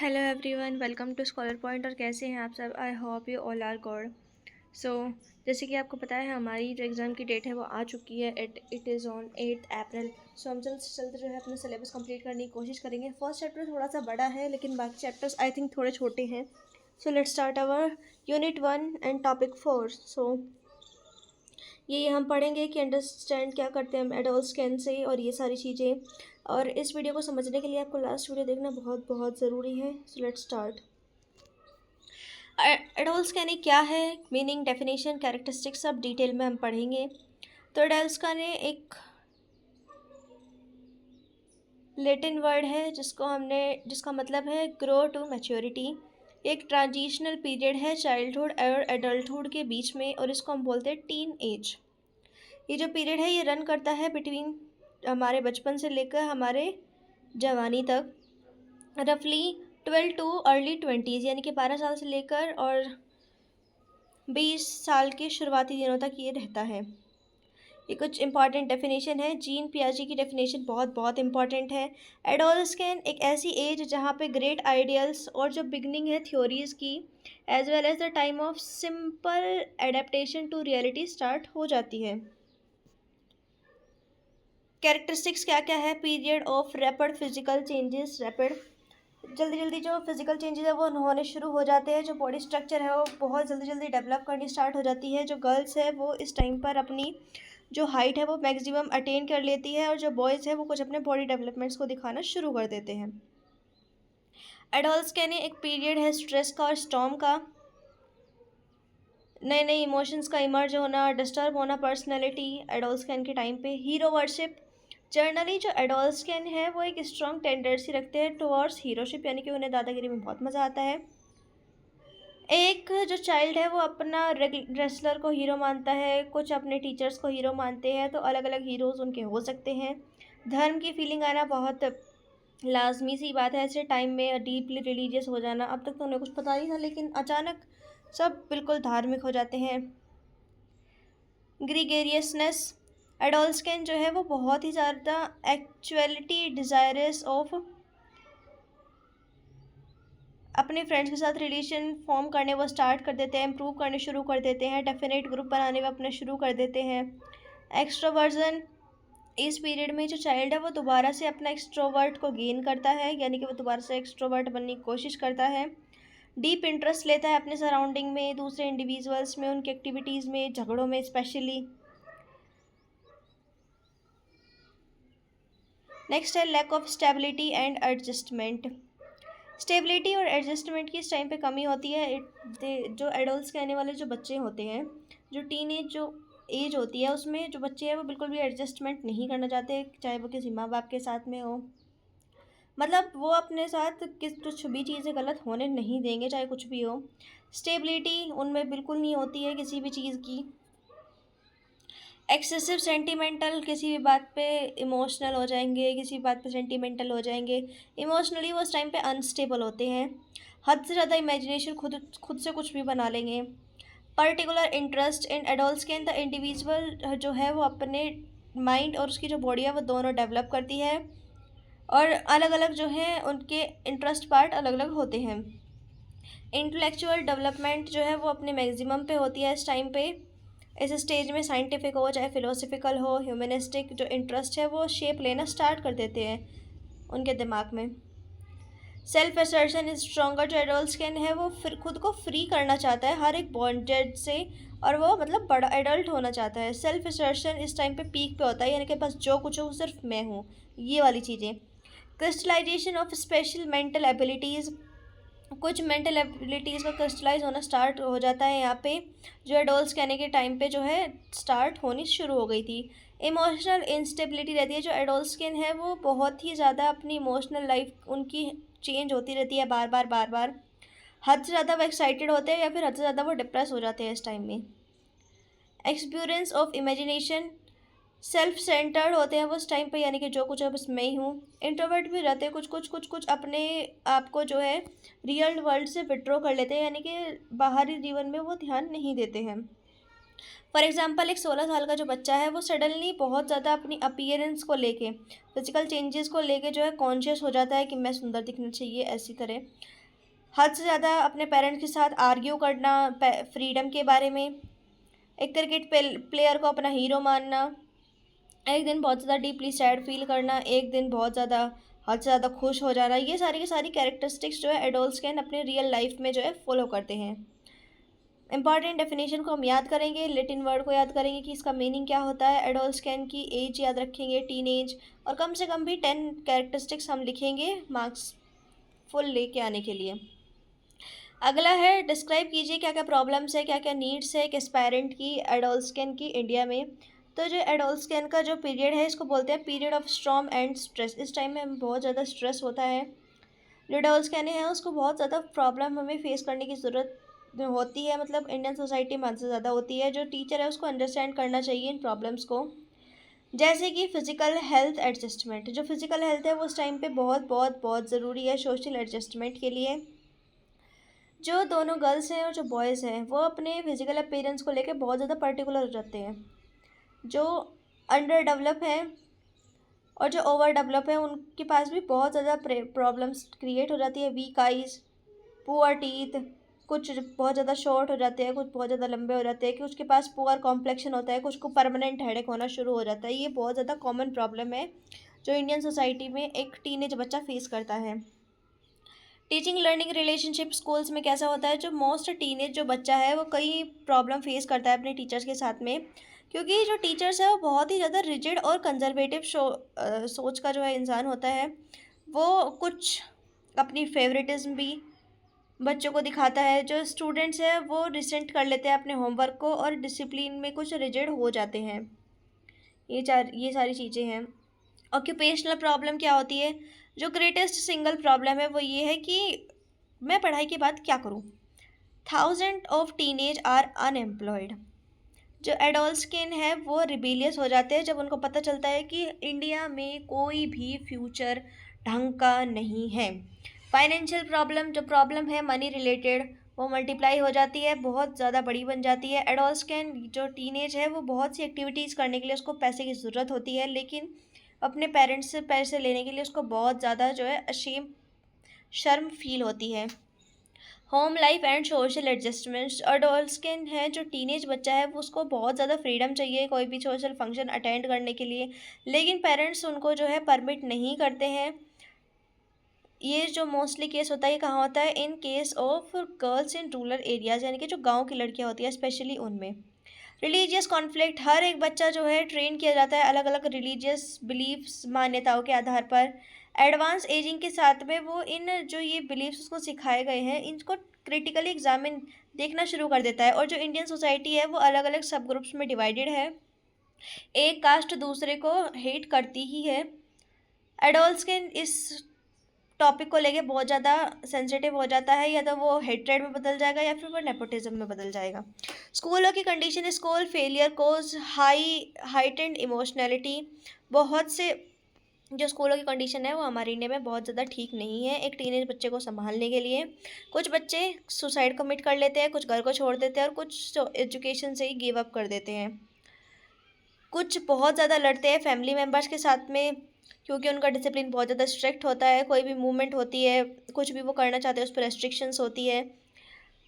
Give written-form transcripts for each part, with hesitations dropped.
Hello everyone, welcome to scholar point. और कैसे हैं आप सब? I hope you all are good. So जैसे कि आपको पता है, हमारी जो एग्ज़ाम की डेट है वो आ चुकी है। इट इज़ ऑन 8 अप्रैल। सो हम जल्द से जल्द जो है अपना सिलेबस कंप्लीट करने की कोशिश करेंगे। फर्स्ट चैप्टर थोड़ा सा बड़ा है, लेकिन बाकी चैप्टर्स आई थिंक थोड़े छोटे हैं। So let's start our unit 1 and topic 4। सो ये हम पढ़ेंगे कि अंडरस्टैंड क्या करते हैं हम एडल्ट कैन से, और ये सारी चीज़ें। और इस वीडियो को समझने के लिए आपको लास्ट वीडियो देखना बहुत बहुत ज़रूरी है। So let's start. Adult scanning क्या है, मीनिंग, डेफिनेशन, कैरेक्टरिस्टिक्स सब डिटेल में हम पढ़ेंगे। तो एडल्ट स्कैनिंग एक लैटिन वर्ड है जिसका मतलब है ग्रो टू मैच्योरिटी। एक ट्रांजिशनल पीरियड है चाइल्डहुड और एडल्टहुड के बीच में, और इसको हम बोलते हैं टीन एज। ये जो पीरियड है ये रन करता है बिटवीन हमारे बचपन से लेकर हमारे जवानी तक, रफली 12 to early 20s, यानी कि 12 साल से लेकर और 20 साल के शुरुआती दिनों तक ये रहता है। ये कुछ इंपॉर्टेंट डेफिनेशन है। जीन पियाजे की डेफिनेशन बहुत बहुत इंपॉर्टेंट है। एडोलसेंस एक ऐसी एज जहाँ पे ग्रेट आइडियल्स और जो बिगनिंग है थ्योरीज की, as well as the time of simple adaptation to reality start हो जाती है। कैरेक्टरिस्टिक्स क्या क्या है? Period of rapid physical changes, rapid जल्दी जल्दी जो फिजिकल चेंजेस है वो होने शुरू हो जाते हैं। जो बॉडी स्ट्रक्चर है वो बहुत जल्दी जल्दी डेवलप करनी स्टार्ट हो जाती है। जो गर्ल्स है वो इस टाइम पर अपनी जो हाइट है वो मैक्सिमम अटेन कर लेती है, और जो बॉयज़ है वो कुछ अपने बॉडी डेवलपमेंट्स को दिखाना शुरू कर देते हैं। एडल्ट कहने एक पीरियड है स्ट्रेस का और स्टॉर्म का, नए नए इमोशंस का इमर्ज होना, डिस्टर्ब होना पर्सनैलिटी एडल्ट स्कैन के टाइम पे। हीरो वर्शिप, जर्नली जो एडल्ट स्कैन है वो एक स्ट्रॉन्ग टेंडेंसी रखते हैं टुवर्ड्स हीरोशिप, यानी कि उन्हें दादागिरी में बहुत मज़ा आता है। एक जो चाइल्ड है वो अपना रेसलर को हीरो मानता है, कुछ अपने टीचर्स को हीरो मानते हैं, तो अलग अलग हीरोज़ उनके हो सकते हैं। धर्म की फीलिंग आना बहुत लाजमी सी बात है ऐसे टाइम में, डीपली रिलीजियस हो जाना। अब तक तो उन्हें कुछ पता नहीं था, लेकिन अचानक सब बिल्कुल धार्मिक हो जाते हैं। ग्रीगेरियसनेस, एडोल्स्केन जो है वो बहुत ही ज़्यादा एक्चुअलिटी डिज़ायरस ऑफ अपने फ्रेंड्स के साथ रिलेशन फॉर्म करने वो स्टार्ट कर देते हैं, इम्प्रूव करने शुरू कर देते हैं, डेफिनेट ग्रुप बनाने में अपने शुरू कर देते हैं। एक्सट्रोवर्जन, इस पीरियड में जो चाइल्ड है वो दोबारा से अपना एक्सट्रोवर्ट को गेन करता है, यानी कि वो दोबारा से एक्सट्रोवर्ट बनने की कोशिश करता है। डीप इंटरेस्ट लेता है अपने सराउंडिंग में, दूसरे इंडिविजुअल्स में, उनकी एक्टिविटीज़ में, झगड़ों में स्पेशली। नेक्स्ट है lack of stability and adjustment. Stability और एडजस्टमेंट की इस टाइम पे कमी होती है। जो एडल्ट कहने वाले जो बच्चे होते हैं, जो टीन एज जो एज होती है उसमें जो बच्चे हैं वो बिल्कुल भी एडजस्टमेंट नहीं करना चाहते, चाहे वो किसी माँ बाप के साथ में हो। मतलब वो अपने साथ कुछ भी चीज़ें गलत होने नहीं देंगे, चाहे कुछ भी हो। स्टेबिलिटी उनमें बिल्कुल नहीं होती है किसी भी चीज़ की। एक्सेसिव सेंटिमेंटल, किसी भी बात पे इमोशनल हो जाएंगे, किसी भी बात पे सेंटिमेंटल हो जाएंगे। इमोशनली वो उस टाइम पे अनस्टेबल होते हैं। हद से ज़्यादा इमेजिनेशन, खुद खुद से कुछ भी बना लेंगे। पर्टिकुलर इंटरेस्ट इन एडल्ट के द इंडिविजुअल जो है वो अपने माइंड और उसकी जो बॉडी है वो दोनों डेवलप करती है, और अलग अलग जो है उनके इंटरेस्ट पार्ट अलग अलग होते हैं। इंटेलेक्चुअल डेवलपमेंट जो है वो अपने मैक्सिमम पे होती है इस टाइम पे। इस स्टेज में साइंटिफिक हो चाहे फिलोसफिकल हो, ह्यूमनिस्टिक जो इंटरेस्ट है वो शेप लेना स्टार्ट कर देते हैं उनके दिमाग में। सेल्फ असर्शन इज स्ट्रॉन्गर, जो एडल्ट कैन है वो फिर खुद को फ्री करना चाहता है हर एक बॉन्डेड से, और वो मतलब बड़ा एडल्ट होना चाहता है। सेल्फ असर्शन इस टाइम पे पीक पे होता है, यानी कि बस जो कुछ हो सिर्फ मैं हूँ, ये वाली चीज़ें। Crystallization of special mental abilities, कुछ मेंटल एबिलिटीज़ का क्रिस्टलाइज होना स्टार्ट हो जाता है यहाँ पे, जो एडोल्ट कहने के टाइम पे जो है स्टार्ट होनी शुरू हो गई थी। इमोशनल इंस्टेबिलिटी रहती है, जो एडोल्ट स्किन है वो बहुत ही ज़्यादा अपनी इमोशनल लाइफ उनकी चेंज होती रहती है बार बार बार बार। हद से ज़्यादा वो एक्साइटेड होते हैं या फिर हद से ज़्यादा वो डिप्रेस हो जाते हैं इस टाइम में। Experience of imagination, self centred होते हैं वो उस टाइम पे, यानी कि जो कुछ है बस मैं ही हूँ। इंट्रोवर्ट भी रहते हैं, कुछ कुछ कुछ कुछ अपने आप को जो है रियल वर्ल्ड से विड्रॉ कर लेते हैं, यानी कि बाहरी जीवन में वो ध्यान नहीं देते हैं। फॉर एग्जांपल एक 16 साल का जो बच्चा है वो सडनली बहुत ज़्यादा अपनी अपीयरेंस को लेके, फिजिकल चेंजेस को लेके जो है कॉन्शियस हो जाता है कि मैं सुंदर दिखना चाहिए, ऐसी तरह हद से ज़्यादा अपने पेरेंट्स के साथ आर्ग्यू करना फ्रीडम के बारे में, एक क्रिकेट प्लेयर को अपना हीरो मानना, एक दिन बहुत ज़्यादा डीपली सैड फील करना, एक दिन बहुत ज़्यादा हद से ज़्यादा खुश हो जाना, ये सारी की सारी कैरेक्टरिस्टिक्स जो है एडल्ट्स कैन अपने रियल लाइफ में जो है फॉलो करते हैं। इंपॉर्टेंट डेफिनेशन को हम याद करेंगे, लेटिन वर्ड को याद करेंगे कि इसका मीनिंग क्या होता है, एडल्ट स्कैन की एज याद रखेंगे, टीन एज, और कम से कम भी 10 कैरेक्टरिस्टिक्स हम लिखेंगे मार्क्स फुल लेके आने के लिए। अगला है डिस्क्राइब कीजिए क्या क्या प्रॉब्लम्स है, क्या क्या नीड्स है एक एस्पायरेंट की एडल्ट स्कैन की इंडिया में। तो जो एडल्ट स्कैन का जो पीरियड है इसको बोलते हैं period of storm and stress. इस टाइम में हमें बहुत ज़्यादा स्ट्रेस होता है, जो एडल्ट स्कैन है उसको बहुत ज़्यादा प्रॉब्लम हमें फेस करने की ज़रूरत होती है, मतलब इंडियन सोसाइटी में हद से ज़्यादा होती है। जो टीचर है उसको अंडरस्टैंड करना चाहिए इन प्रॉब्लम्स को। जैसे कि फ़िज़िकल हेल्थ एडजस्टमेंट, जो फ़िज़िकल हेल्थ है वो उस टाइम पे बहुत बहुत बहुत ज़रूरी है सोशल एडजस्टमेंट के लिए। जो दोनों गर्ल्स हैं और जो बॉयज़ हैं वो अपने फिज़िकल अपीयरेंस को लेकर बहुत ज़्यादा पर्टिकुलर हो जाते हैं। जो अंडर डेवलप हैं और जो ओवर डेवलप है उनके पास भी बहुत ज़्यादा प्रॉब्लम्स क्रिएट हो जाती है, वीक आइज़, पुअर टीथ, कुछ बहुत ज़्यादा शॉर्ट हो जाते हैं, कुछ बहुत ज़्यादा लंबे हो जाते हैं, कि उसके पास पुअर कॉम्प्लेक्शन होता है, कुछ को परमानेंट हेडेक होना शुरू हो जाता है। ये बहुत ज़्यादा कॉमन प्रॉब्लम है जो इंडियन सोसाइटी में एक टीनेज बच्चा फेस करता है। टीचिंग लर्निंग रिलेशनशिप स्कूल्स में कैसा होता है, जो मोस्ट टीनेज जो बच्चा है वो कई प्रॉब्लम फेस करता है अपने टीचर्स के साथ में, क्योंकि जो टीचर्स है वो बहुत ही ज़्यादा रिजिड और कंजर्वेटिव सोच का जो है इंसान होता है। वो कुछ अपनी फेवरेटिज्म भी बच्चों को दिखाता है। जो स्टूडेंट्स हैं वो रिसेंट कर लेते हैं अपने होमवर्क को और डिसिप्लिन में कुछ रिजिड हो जाते हैं। ये सारी चीज़ें हैं। ऑक्यूपेशनल प्रॉब्लम क्या होती है, जो ग्रेटेस्ट सिंगल प्रॉब्लम है वो ये है कि मैं पढ़ाई के बाद क्या करूँ। Thousand of teenage are unemployed. जो एडोल्स्किन है वो रिबेलियस हो जाते हैं जब उनको पता चलता है कि इंडिया में कोई भी फ्यूचर ढंग का नहीं है। फाइनेंशियल प्रॉब्लम, जो प्रॉब्लम है मनी रिलेटेड, वो मल्टीप्लाई हो जाती है, बहुत ज़्यादा बड़ी बन जाती है। एडोल्स्किन जो टीनेज है वो बहुत सी एक्टिविटीज़ करने के लिए उसको पैसे की ज़रूरत होती है, लेकिन अपने पेरेंट्स से पैसे लेने के लिए उसको बहुत ज़्यादा जो है अशेम, शर्म फील होती है। Home life and social adjustments, adolescence है जो टीनेज बच्चा है वो उसको बहुत ज़्यादा फ्रीडम चाहिए कोई भी सोशल फंक्शन अटेंड करने के लिए, लेकिन पेरेंट्स उनको जो है परमिट नहीं करते हैं। ये जो मोस्टली केस होता है ये कहाँ होता है, in case of girls in rural areas, यानी कि जो गांव की लड़कियां होती हैं स्पेशली उनमें। रिलीजियस कॉन्फ्लिक्ट, हर एक बच्चा जो है ट्रेन किया जाता है अलग अलग रिलीजियस बिलीफ्स मान्यताओं के आधार पर। एडवांस एजिंग के साथ में वो इन जो ये बिलीफ्स उसको सिखाए गए हैं इनको क्रिटिकली एग्जामिन देखना शुरू कर देता है। और जो इंडियन सोसाइटी है वो अलग अलग सब ग्रुप्स में डिवाइडेड है, एक कास्ट दूसरे को हेट करती ही है। एडल्ट्स के इस टॉपिक को लेके बहुत ज़्यादा सेंसिटिव हो जाता है, या तो वो हेट्रेड में बदल जाएगा या फिर वो नेपोटिज्म में बदल जाएगा। स्कूलों की कंडीशन, स्कूल फेलियर कोज हाइटेंड इमोशनैलिटी। बहुत से जो स्कूलों की कंडीशन है वो हमारे इंडिया में बहुत ज़्यादा ठीक नहीं है एक टीनेज बच्चे को संभालने के लिए। कुछ बच्चे सुसाइड कमिट कर लेते हैं, कुछ घर को छोड़ देते हैं और कुछ एजुकेशन से ही गिव अप कर देते हैं। कुछ बहुत ज़्यादा लड़ते हैं फैमिली मेम्बर्स के साथ में, क्योंकि उनका डिसिप्लिन बहुत ज़्यादा स्ट्रिक्ट होता है। कोई भी मूवमेंट होती है, कुछ भी वो करना चाहते हैं उस पर रेस्ट्रिक्शंस होती है।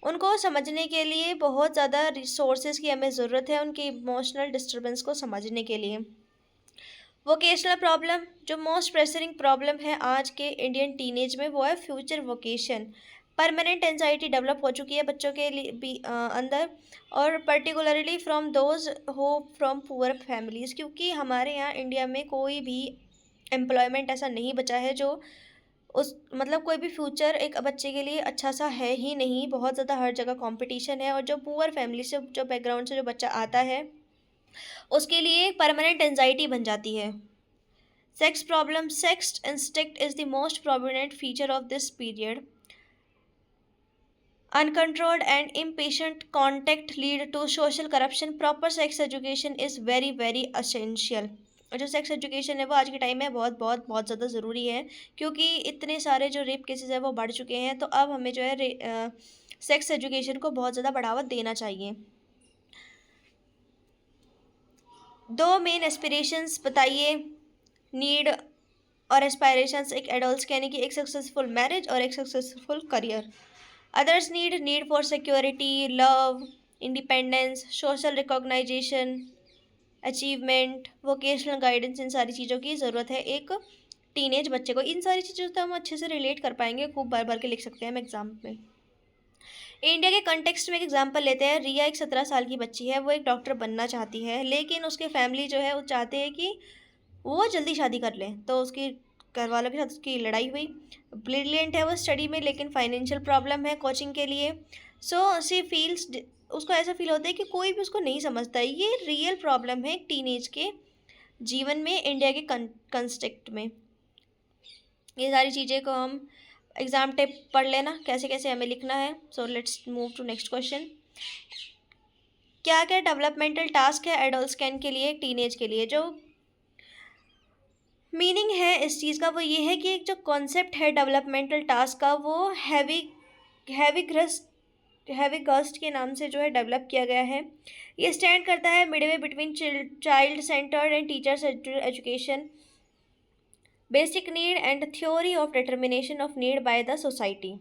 उनको समझने के लिए बहुत ज़्यादा रिसोर्सेज की हमें ज़रूरत है उनकी इमोशनल डिस्टर्बेंस को समझने के लिए। वोकेशनल प्रॉब्लम, जो मोस्ट प्रेसरिंग प्रॉब्लम है आज के इंडियन टीनेज में वो है future vocation. Permanent anxiety develop हो चुकी है बच्चों के लिए भी अंदर, और particularly from those who from poor families, क्योंकि हमारे यहाँ इंडिया में कोई भी एम्प्लॉयमेंट ऐसा नहीं बचा है जो उस मतलब कोई भी फ्यूचर एक बच्चे के लिए अच्छा सा है ही नहीं। बहुत ज़्यादा हर जगह कंपटीशन है, और जो पुअर फैमिली से जो बैकग्राउंड से जो बच्चा आता है उसके लिए परमानेंट एंजाइटी बन जाती है। Sex problem, sex instinct is the most prominent feature of this period. Uncontrolled and impatient contact lead to social corruption. Proper sex education is very very essential. और जो सेक्स एजुकेशन है वो आज के time में बहुत बहुत बहुत ज़्यादा ज़रूरी है, क्योंकि इतने सारे जो रेप केसेस है वो बढ़ चुके हैं। तो अब हमें जो है सेक्स एजुकेशन को बहुत ज़्यादा बढ़ावा देना चाहिए। दो मेन एस्पिरेशंस बताइए, नीड और एस्पायरेशंस एक एडल्ट्स के, यानी कि एक सक्सेसफुल मैरिज और एक successful career. Others need for security, love, independence, social recognisation, achievement, vocational guidance, इन सारी चीज़ों की ज़रूरत है एक टीनेज बच्चे को। इन सारी चीज़ों से हम अच्छे से रिलेट कर पाएंगे, खूब बार बार के लिख सकते हैं हम एग्जाम में। इंडिया के कंटेक्स्ट में एक एग्जांपल लेते हैं। रिया एक 17 साल की बच्ची है, वो एक डॉक्टर बनना चाहती है, लेकिन उसके फैमिली जो है वो चाहते हैं कि वो जल्दी शादी कर ले, तो उसकी घर वालों के साथ उसकी लड़ाई हुई। ब्रिलियंट है वो स्टडी में, लेकिन फाइनेंशियल प्रॉब्लम है कोचिंग के लिए। सो सी फील्स, उसको ऐसा फील होता है कि कोई भी उसको नहीं समझता। ये रियल प्रॉब्लम है टीनेज के जीवन में, इंडिया के कंस्टेक्ट में। ये सारी चीज़ें को हम एग्ज़ाम टिप पढ़ लेना कैसे कैसे हमें लिखना है। So let's move to next question. क्या क्या डेवलपमेंटल टास्क है एडल्ट कैन के लिए, टीनेज के लिए? जो मीनिंग है इस चीज़ का वो ये है कि एक जो कॉन्सेप्ट है डेवलपमेंटल टास्क का, वो हैवी गस्ट के नाम से जो है डेवलप किया गया है। ये स्टैंड करता है Midway between child centred and teacher centred education, basic need and theory of determination of need by the society.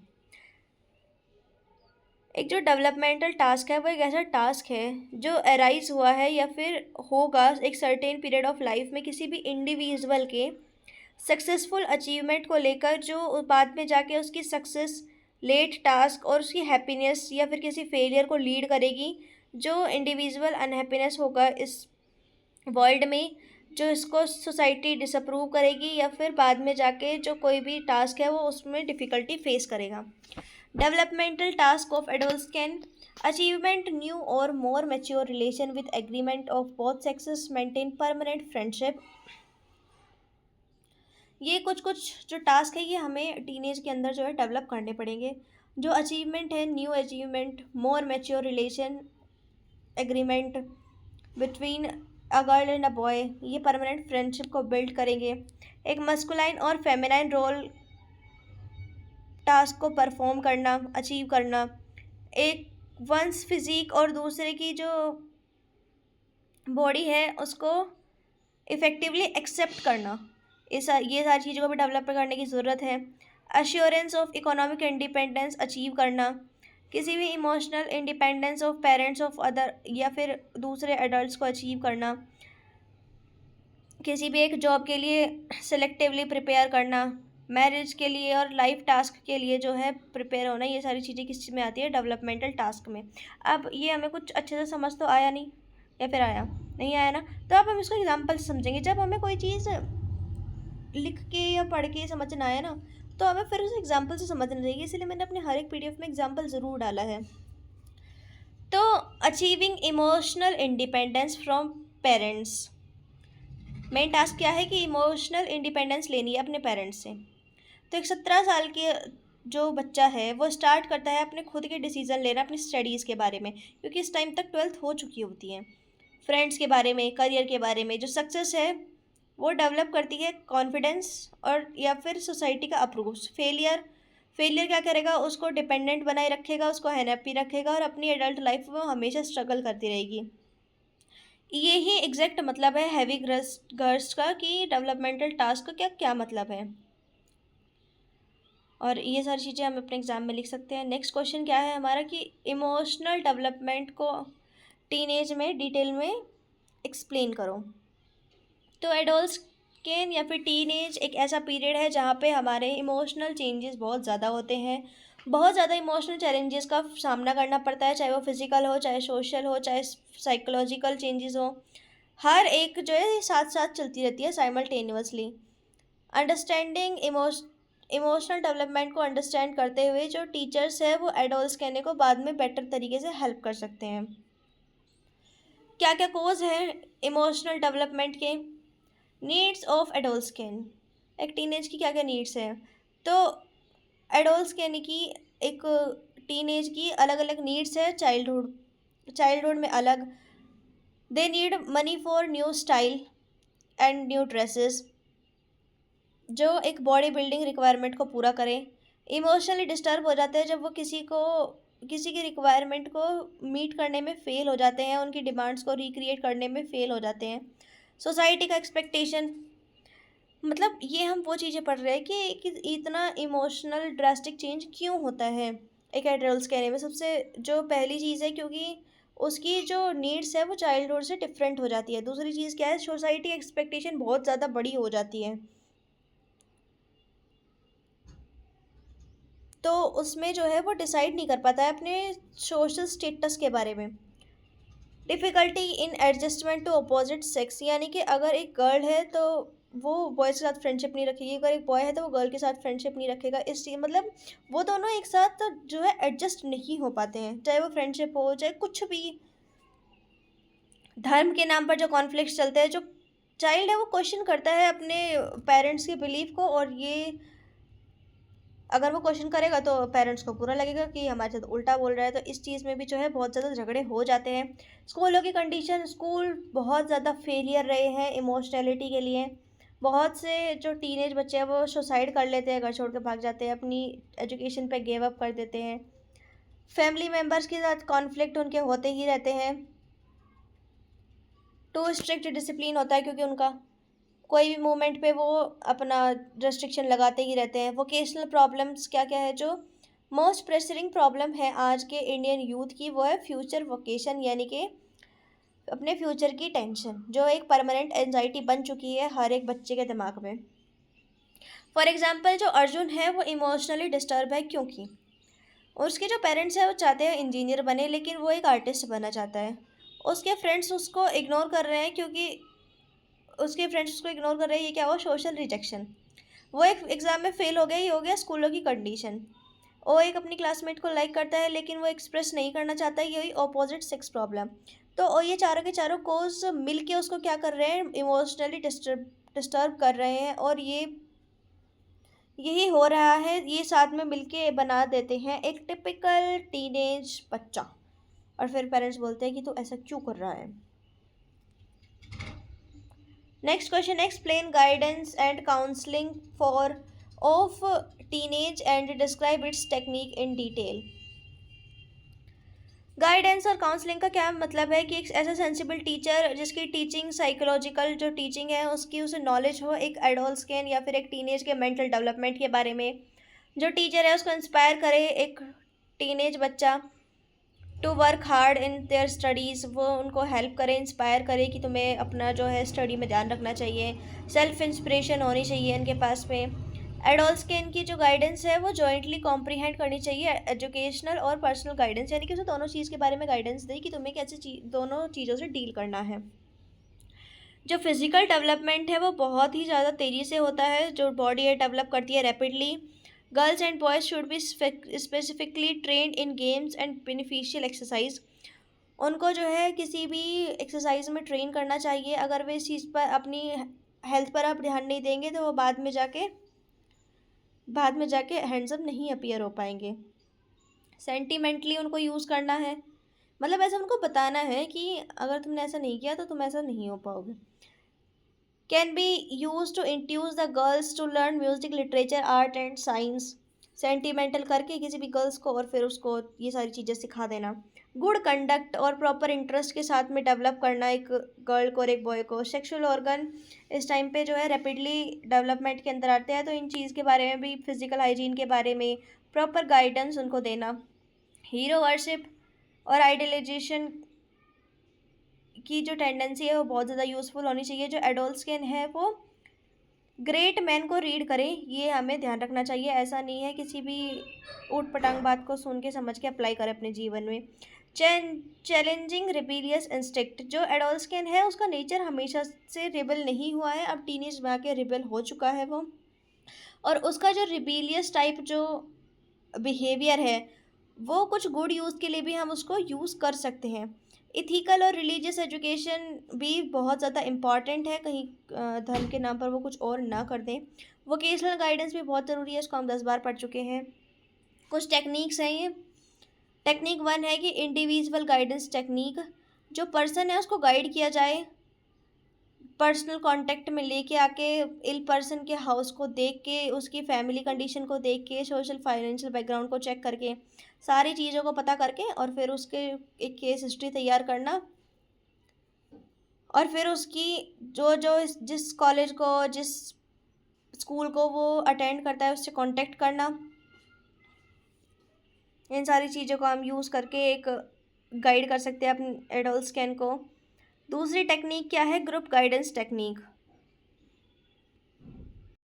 एक जो डेवलपमेंटल टास्क है वो एक ऐसा टास्क है जो अराइज हुआ है या फिर होगा एक सर्टेन पीरियड ऑफ लाइफ में किसी भी इंडिविजुअल के सक्सेसफुल अचीवमेंट को लेकर, जो बाद में जाके उसकी सक्सेस, लेट टास्क और उसकी हैप्पीनेस या फिर किसी फेलियर को लीड करेगी। जो इंडिविजुअल अनहैप्पीनेस होगा इस वर्ल्ड में, जो इसको सोसाइटी डिसअप्रूव करेगी, या फिर बाद में जाके जो कोई भी टास्क है वो उसमें डिफ़िकल्टी फेस करेगा। Developmental task of adults can achievement new और more mature relation with agreement of both sexes, maintain permanent friendship. ये कुछ कुछ जो टास्क है ये हमें टीनेज के अंदर जो है डेवलप करने पड़ेंगे। जो अचीवमेंट है, new achievement, more mature relation, agreement between a girl and a boy, ये परमानेंट फ्रेंडशिप को बिल्ड करेंगे। एक मस्कुलाइन और फेमिनाइन रोल टास्क को परफॉर्म करना, अचीव करना। एक वंस फिजिक और दूसरे की जो बॉडी है उसको इफ़ेक्टिवली एक्सेप्ट करना, ये सारी चीज़ों को भी डेवलप करने की ज़रूरत है। Assurance of economic independence achieve करना, किसी भी emotional independence of parents of other या फिर दूसरे एडल्ट्स को अचीव करना। किसी भी एक जॉब के लिए सेलेक्टिवली प्रिपेयर करना, मैरिज के लिए और लाइफ टास्क के लिए जो है प्रिपेयर होना। ये सारी चीज़ें किस चीज़ में आती है? डेवलपमेंटल टास्क में। अब ये हमें कुछ अच्छे से समझ तो आया नहीं, या फिर आया नहीं आया ना? तो अब हम इसको एग्जाम्पल से समझेंगे। जब हमें कोई चीज़ लिख के या पढ़ के समझ ना आए ना, तो हमें फिर उसे एग्जाम्पल से समझना चाहिए। इसलिए मैंने अपने हर एक पीडीएफ में एग्जाम्पल ज़रूर डाला है। तो achieving emotional independence from parents, main task क्या है कि इमोशनल इंडिपेंडेंस लेनी है अपने पेरेंट्स से। तो एक 17 साल के जो बच्चा है वो स्टार्ट करता है अपने खुद के डिसीज़न लेना अपनी स्टडीज़ के बारे में, क्योंकि इस टाइम तक 12th हो चुकी होती है। फ्रेंड्स के बारे में, करियर के बारे में। जो सक्सेस है वो डेवलप करती है कॉन्फिडेंस और या फिर सोसाइटी का अप्रूव। फेलियर फेलियर क्या करेगा? उसको डिपेंडेंट बनाए रखेगा, उसको अनहैप्पी रखेगा और अपनी एडल्ट लाइफ में हमेशा स्ट्रगल करती रहेगी। ये ही एग्जैक्ट मतलब है हैवी गर्स्ट का, कि डेवलपमेंटल टास्क का क्या क्या मतलब है। और ये सारी चीज़ें हम अपने एग्ज़ाम में लिख सकते हैं। नेक्स्ट क्वेश्चन क्या है हमारा कि इमोशनल डेवलपमेंट को टीनेज में डिटेल में एक्सप्लेन करो। तो एडल्ट कैन या फिर टीनेज एक ऐसा पीरियड है जहाँ पे हमारे इमोशनल चेंजेस बहुत ज़्यादा होते हैं। बहुत ज़्यादा इमोशनल चैलेंजेस का सामना करना पड़ता है, चाहे वो फिज़िकल हो, चाहे सोशल हो, चाहे साइकोलॉजिकल चेंजेस हो। हर एक जो है साथ साथ चलती रहती है साइमल्टेनियसली। अंडरस्टैंडिंग इमोशनल डेवलपमेंट को अंडरस्टैंड करते हुए जो टीचर्स है वो एडल्ट कहने को बाद में बेटर तरीके से हेल्प कर सकते हैं। क्या क्या कोज है इमोशनल डेवलपमेंट के? नीड्स ऑफ एडल्ट कैन, एक टीनेज की क्या क्या नीड्स हैं? तो एडल्ट कहने की एक टीनेज की अलग अलग नीड्स है। चाइल्डहुड में अलग। They need money for new style and new dresses, जो एक बॉडी बिल्डिंग रिक्वायरमेंट को पूरा करें। इमोशनली डिस्टर्ब हो जाते हैं जब वो किसी को किसी की रिक्वायरमेंट को मीट करने में फ़ेल हो जाते हैं, उनकी डिमांड्स को रिक्रिएट करने में फ़ेल हो जाते हैं। सोसाइटी का एक्सपेक्टेशन, मतलब ये हम वो चीज़ें पढ़ रहे हैं कि इतना इमोशनल ड्रास्टिक चेंज क्यों होता है एक एडल्ट कहने में। सबसे जो पहली चीज़ है, क्योंकि उसकी जो नीड्स है वो चाइल्डहुड से डिफरेंट हो जाती है। दूसरी चीज़ क्या है, सोसाइटी एक्सपेक्टेशन बहुत ज़्यादा बड़ी हो जाती है, तो उसमें जो है वो डिसाइड नहीं कर पाता है अपने सोशल स्टेटस के बारे में। Difficulty in adjustment to opposite sex, यानी कि अगर एक गर्ल है तो वो बॉयज़ के साथ फ्रेंडशिप नहीं रखेगी, अगर एक बॉय है तो वो गर्ल के साथ फ्रेंडशिप नहीं रखेगा। इस चीज़ मतलब वो दोनों एक साथ जो है एडजस्ट नहीं हो पाते हैं, चाहे वो फ्रेंडशिप हो चाहे कुछ भी। धर्म के नाम पर जो कॉन्फ्लिक्ट चलते हैं, जो चाइल्ड है वो क्वेश्चन करता है अपने पेरेंट्स के बिलीफ को, और ये अगर वो क्वेश्चन करेगा तो पेरेंट्स को बुरा लगेगा कि हमारे साथ उल्टा बोल रहा है, तो इस चीज़ में भी जो है बहुत ज़्यादा झगड़े हो जाते हैं। स्कूलों की कंडीशन, स्कूल बहुत ज़्यादा फेलियर रहे हैं इमोशनैलिटी के लिए। बहुत से जो टीनेज बच्चे हैं वो सुसाइड कर लेते हैं, घर छोड़ के भाग जाते हैं, अपनी एजुकेशन पे गिव अप कर देते हैं। फैमिली मेम्बर्स के साथ कॉन्फ्लिक्ट उनके होते ही रहते हैं। टू स्ट्रिक्ट डिसिप्लिन होता है, क्योंकि उनका कोई भी मूवमेंट पे वो अपना रेस्ट्रिक्शन लगाते ही रहते हैं। वोकेशनल प्रॉब्लम्स क्या क्या है, जो मोस्ट प्रेसरिंग प्रॉब्लम है आज के इंडियन यूथ की, वो है फ्यूचर वोकेशन, यानी कि अपने फ्यूचर की टेंशन, जो एक परमानेंट एंजाइटी बन चुकी है हर एक बच्चे के दिमाग में। फॉर एग्जाम्पल जो अर्जुन है वो इमोशनली डिस्टर्ब है, क्योंकि उसके जो पेरेंट्स हैं वो चाहते हैं इंजीनियर बने, लेकिन वो एक आर्टिस्ट बनना चाहता है। उसके फ्रेंड्स उसको इग्नोर कर रहे हैं, क्योंकि उसके फ्रेंड्स उसको इग्नोर कर रहे हैं, ये क्या हुआ, सोशल रिजेक्शन। वो एक एग्ज़ाम में फ़ेल हो गया, ये हो गया स्कूलों की कंडीशन। वो एक अपनी क्लासमेट को लाइक करता है लेकिन वो एक्सप्रेस नहीं करना चाहता, यही ऑपोजिट सेक्स प्रॉब्लम। तो और ये चारों के चारों कोज मिल के उसको क्या कर रहे हैं, इमोशनली डिस्टर्ब कर रहे हैं, और ये यही हो रहा है, ये साथ में मिलके बना देते हैं एक टिपिकल टीनेज बच्चा। और फिर पेरेंट्स बोलते हैं कि तू ऐसा क्यों कर रहा है। Next question, explain guidance and counselling for of teenage and describe it's technique in detail. Guidance और काउंसलिंग का क्या मतलब है कि एक ऐसा सेंसिबल टीचर जिसकी टीचिंग साइकोलॉजिकल जो टीचिंग है उसकी उसे नॉलेज हो एक एडल्ट के या फिर एक टीनेज के मेंटल डेवलपमेंट के बारे में। जो टीचर है उसको इंस्पायर करे एक टीनेज बच्चा to work hard in their studies, वो उनको हेल्प करे, इंस्पायर करे कि तुम्हें अपना जो है स्टडी में ध्यान रखना चाहिए। सेल्फ इंस्पिरेशन होनी चाहिए इनके पास में। एडल्ट्स के इनकी जो गाइडेंस है वो जॉइंटली कॉम्प्रीहेंड करनी चाहिए एजुकेशनल और पर्सनल गाइडेंस, यानी कि उसे दोनों चीज़ के बारे में गाइडेंस दे कि तुम्हें कैसे दोनों चीज़ों से डील करना है। जो फिज़िकल डेवलपमेंट है वो बहुत ही ज़्यादा तेज़ी से होता है, जो बॉडी है डेवलप करती है rapidly. Girls and boys should be specifically trend in games and beneficial exercise. उनको जो है किसी भी एक्सरसाइज में ट्रेन करना चाहिए। अगर वे इस चीज़ पर अपनी हेल्थ पर आप ध्यान नहीं देंगे तो वो बाद में जाके हैंडसम नहीं अपीयर हो पाएंगे। सेंटिमेंटली उनको यूज़ करना है, मतलब ऐसा उनको बताना है कि अगर तुमने ऐसा नहीं किया तो तुम ऐसा नहीं हो पाओगे। Can be use to induce the girls to learn music literature art and science. Sentimental करके किसी भी गर्ल्स को और फिर उसको ये सारी चीज़ें सिखा देना। गुड कंडक्ट और प्रॉपर इंटरेस्ट के साथ में डेवलप करना एक गर्ल को और एक बॉय को। सेक्सुअल ऑर्गन इस टाइम पे जो है रैपिडली डेवलपमेंट के अंदर आते हैं, तो इन चीज़ के बारे में भी, फिजिकल हाइजीन के बारे में प्रॉपर गाइडेंस उनको देना। हीरो वर्शिप और आइडियलाइजेशन की जो टेंडेंसी है वो बहुत ज़्यादा यूज़फुल होनी चाहिए। जो एडल्ट्स के है वो ग्रेट मैन को रीड करें, ये हमें ध्यान रखना चाहिए। ऐसा नहीं है किसी भी ऊट पटांग बात को सुन के समझ के अप्लाई करें अपने जीवन में। चैलेंजिंग रिबेलियस इंस्टिक्ट, जो एडल्ट्स के है उसका नेचर हमेशा से रिबेल नहीं हुआ है, अब टीनेज में आके रिबेल हो चुका है वो। और उसका जो रिबेलियस टाइप जो बिहेवियर है वो कुछ गुड यूज़ के लिए भी हम उसको यूज़ कर सकते हैं। इथिकल और रिलीजियस एजुकेशन भी बहुत ज़्यादा इम्पॉर्टेंट है, कहीं धर्म के नाम पर वो कुछ और ना कर दें। वोकेशनल गाइडेंस भी बहुत ज़रूरी है, इसको हम 10 बार पढ़ चुके हैं। कुछ टेक्निक्स हैं ये। टेक्निक 1 है कि इंडिविजुअल गाइडेंस टेक्निक, जो पर्सन है उसको गाइड किया जाए पर्सनल कांटेक्ट में लेके आके इल पर्सन के हाउस को देख के, उसकी फैमिली कंडीशन को देख के, सोशल फाइनेंशियल बैकग्राउंड को चेक करके, सारी चीज़ों को पता करके और फिर उसके एक केस हिस्ट्री तैयार करना। और फिर उसकी जो जो जिस कॉलेज को, जिस स्कूल को वो अटेंड करता है, उससे कांटेक्ट करना। इन सारी चीज़ों को हम यूज़ करके एक गाइड कर सकते हैं अपने एडोल स्कैन को। दूसरी टेक्निक क्या है? Group guidance technique.